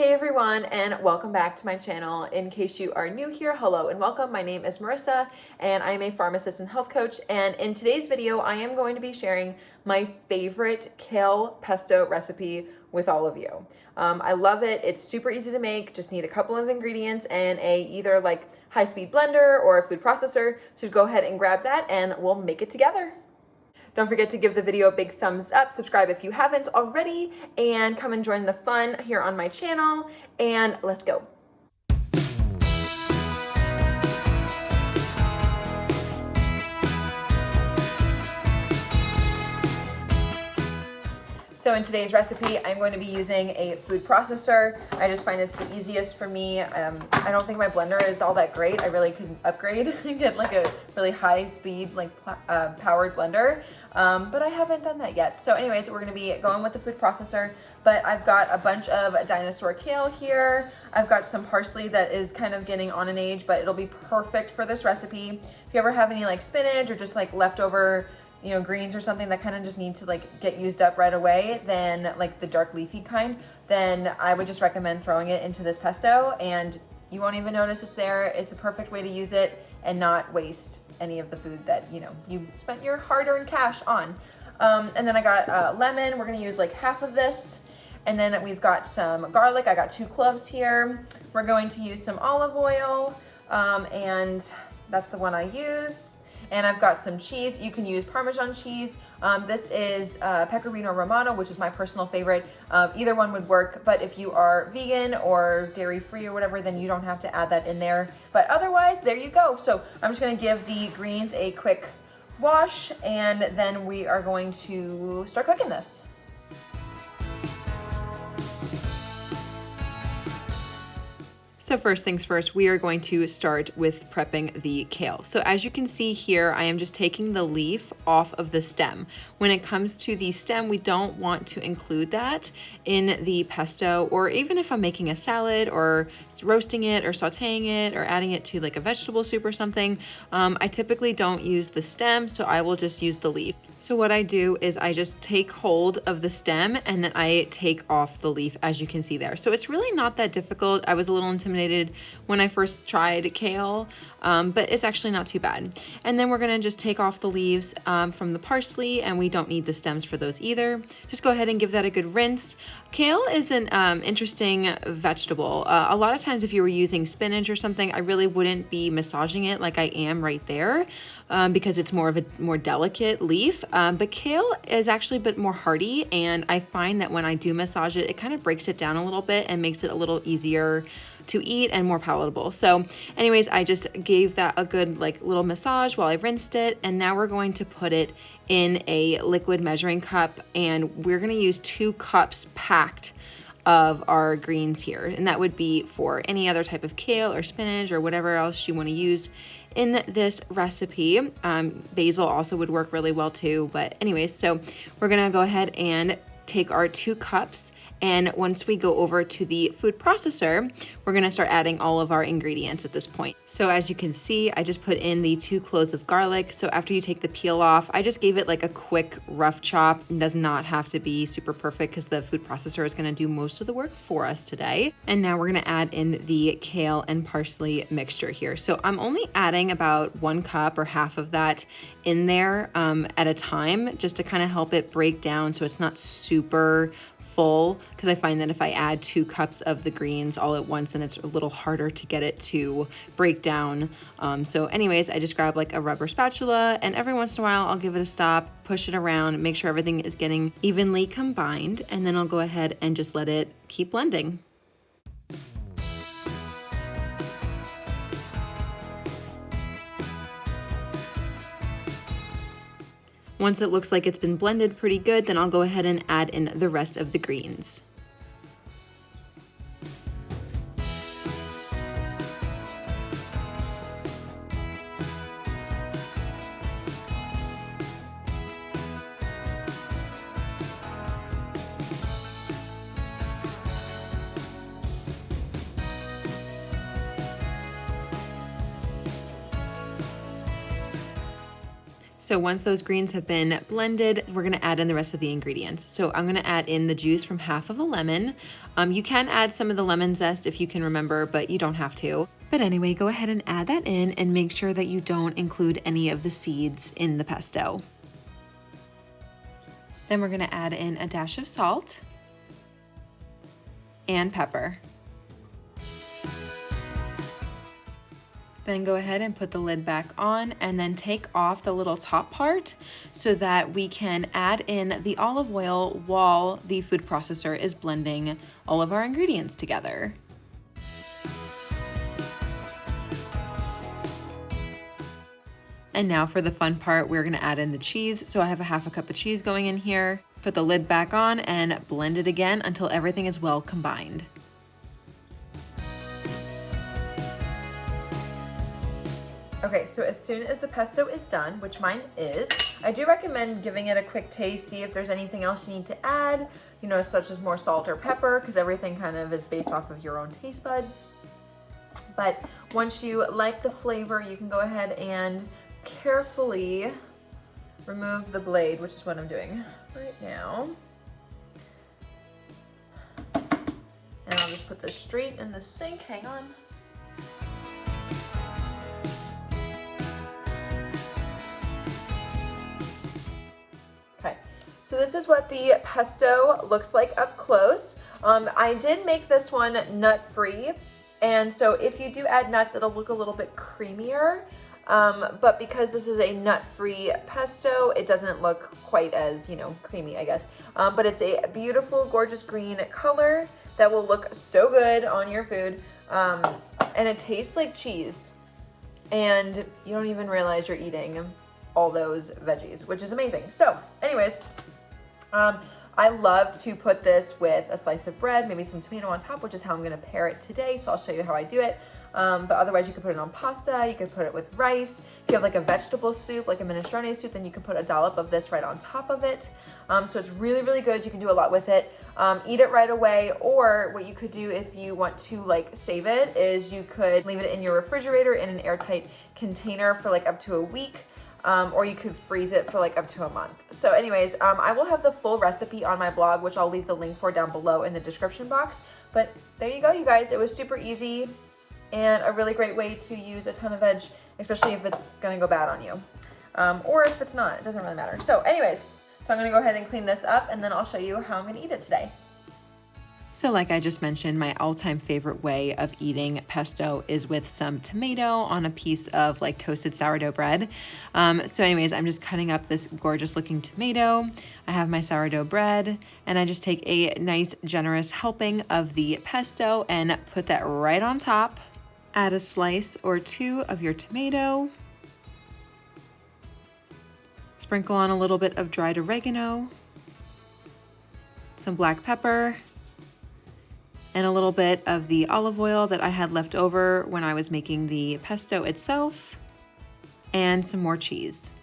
Hey everyone, and welcome back to my channel. In case you are new here, hello and welcome. My name is Marissa and I am a pharmacist and health coach, and in today's video I am going to be sharing my favorite kale pesto recipe with all of you. I love it. It's super easy to make. Just need a couple of ingredients and a either like high-speed blender or a food processor. So go ahead and grab that and we'll make it together. Don't forget to give the video a big thumbs up, subscribe if you haven't already, and come and join the fun here on my channel, and let's go. So in today's recipe, I'm going to be using a food processor. I just find it's the easiest for me. I don't think my blender is all that great. I really could upgrade and get like a really high speed, like powered blender, but I haven't done that yet. So anyways, we're gonna be going with the food processor, but I've got a bunch of dinosaur kale here. I've got some parsley that is kind of getting on an age, but it'll be perfect for this recipe. If you ever have any like spinach or just like leftover greens or something that kind of just need to like get used up right away, then like the dark leafy kind, then I would just recommend throwing it into this pesto and you won't even notice it's there. It's a perfect way to use it and not waste any of the food that you spent your hard-earned cash on. And then I got lemon. We're gonna use like half of this. And then we've got some garlic. I got 2 cloves here. We're going to use some olive oil, and that's the one I used. And I've got some cheese. You can use Parmesan cheese. This is Pecorino Romano, which is my personal favorite. Either one would work, but if you are vegan or dairy-free or whatever, then you don't have to add that in there. But otherwise, there you go. So I'm just gonna give the greens a quick wash, and then we are going to start cooking this. So first things first, we are going to start with prepping the kale. So as you can see here, I am just taking the leaf off of the stem. When it comes to the stem, we don't want to include that in the pesto, or even if I'm making a salad or roasting it or sauteing it or adding it to like a vegetable soup or something. I typically don't use the stem, so I will just use the leaf. So what I do is I just take hold of the stem and then I take off the leaf, as you can see there. So it's really not that difficult. I was a little intimidated when I first tried kale, but it's actually not too bad. And then we're gonna just take off the leaves from the parsley, and we don't need the stems for those either. Just go ahead and give that a good rinse. Kale is an interesting vegetable. A lot of times if you were using spinach or something, I really wouldn't be massaging it like I am right there, because it's more of a more delicate leaf. But kale is actually a bit more hardy, and I find that when I do massage it, it kind of breaks it down a little bit and makes it a little easier to eat and more palatable. So anyways, I just gave that a good like little massage while I rinsed it, and now we're going to put it in a liquid measuring cup, and we're going to use 2 cups packed of our greens here, and that would be for any other type of kale or spinach or whatever else you want to use in this recipe. Basil also would work really well too, but anyways, so we're gonna go ahead and take our 2 cups, and once we go over to the food processor, we're gonna start adding all of our ingredients at this point. So as you can see, I just put in the 2 cloves of garlic. So after you take the peel off, I just gave it like a quick rough chop. It does not have to be super perfect because the food processor is gonna do most of the work for us today. And now we're gonna add in the kale and parsley mixture here. So I'm only adding about 1 cup or half of that in there at a time, just to kind of help it break down so it's not super full, because I find that if I add 2 cups of the greens all at once, then it's a little harder to get it to break down. So anyways, I just grab like a rubber spatula, and every once in a while I'll give it a stop, push it around, make sure everything is getting evenly combined, and then I'll go ahead and just let it keep blending. Once it looks like it's been blended pretty good, then I'll go ahead and add in the rest of the greens. So once those greens have been blended, we're gonna add in the rest of the ingredients. So I'm gonna add in the juice from half of a lemon. You can add some of the lemon zest if you can remember, but you don't have to. But anyway, go ahead and add that in and make sure that you don't include any of the seeds in the pesto. Then we're gonna add in a dash of salt and pepper. Then go ahead and put the lid back on and then take off the little top part so that we can add in the olive oil while the food processor is blending all of our ingredients together. And now for the fun part, we're gonna add in the cheese. So I have a half a cup of cheese going in here. Put the lid back on and blend it again until everything is well combined. Okay, so as soon as the pesto is done, which mine is, I do recommend giving it a quick taste, see if there's anything else you need to add, you know, such as more salt or pepper, because everything kind of is based off of your own taste buds. But once you like the flavor, you can go ahead and carefully remove the blade, which is what I'm doing right now. And I'll just put this straight in the sink, hang on. So this is what the pesto looks like up close. I did make this one nut-free, and so if you do add nuts, it'll look a little bit creamier. But because this is a nut-free pesto, it doesn't look quite as, you know, creamy, I guess. But it's a beautiful, gorgeous green color that will look so good on your food. And it tastes like cheese. And you don't even realize you're eating all those veggies, which is amazing. So anyways, I love to put this with a slice of bread, maybe some tomato on top, which is how I'm gonna pair it today. So I'll show you how I do it. But otherwise you could put it on pasta, you could put it with rice. If you have like a vegetable soup, like a minestrone soup, then you can put a dollop of this right on top of it. So it's really, really good. You can do a lot with it. Eat it right away, or what you could do if you want to like save it is you could leave it in your refrigerator in an airtight container for like up to a week. Or you could freeze it for like up to a month. So anyways, I will have the full recipe on my blog, which I'll leave the link for down below in the description box. But there you go, you guys. It was super easy and a really great way to use a ton of veg, especially if it's gonna go bad on you. Or if it's not, it doesn't really matter. So anyways, so I'm gonna go ahead and clean this up and then I'll show you how I'm gonna eat it today. So like I just mentioned, my all-time favorite way of eating pesto is with some tomato on a piece of like toasted sourdough bread. So anyways, I'm just cutting up this gorgeous looking tomato. I have my sourdough bread and I just take a nice generous helping of the pesto and put that right on top. Add a slice or two of your tomato. Sprinkle on a little bit of dried oregano, some black pepper, and a little bit of the olive oil that I had left over when I was making the pesto itself, and some more cheese.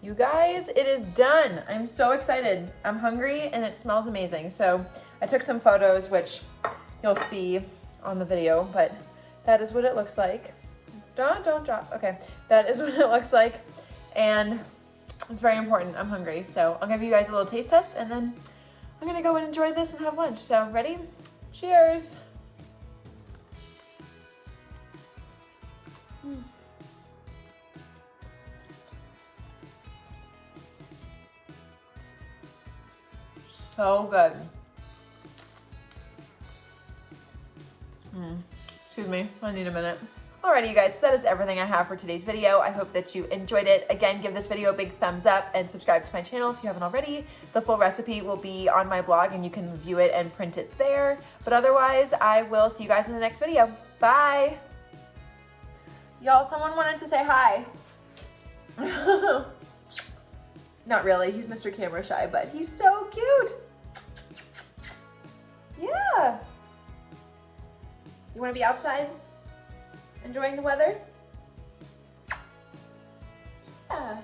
You guys, it is done. I'm so excited. I'm hungry and it smells amazing. So I took some photos, which you'll see on the video, but that is what it looks like. Don't drop. Okay, that is what it looks like, and it's very important. I'm hungry, so I'll give you guys a little taste test, and then I'm gonna go and enjoy this and have lunch. So ready? Cheers. So good. Excuse me, I need a minute. Alrighty, you guys, so that is everything I have for today's video. I hope that you enjoyed it. Again, give this video a big thumbs up and subscribe to my channel if you haven't already. The full recipe will be on my blog and you can view it and print it there. But otherwise, I will see you guys in the next video. Bye. Y'all, someone wanted to say hi. Not really, he's Mr. Camera Shy, but he's so cute. Yeah. You want to be outside enjoying the weather? Yeah.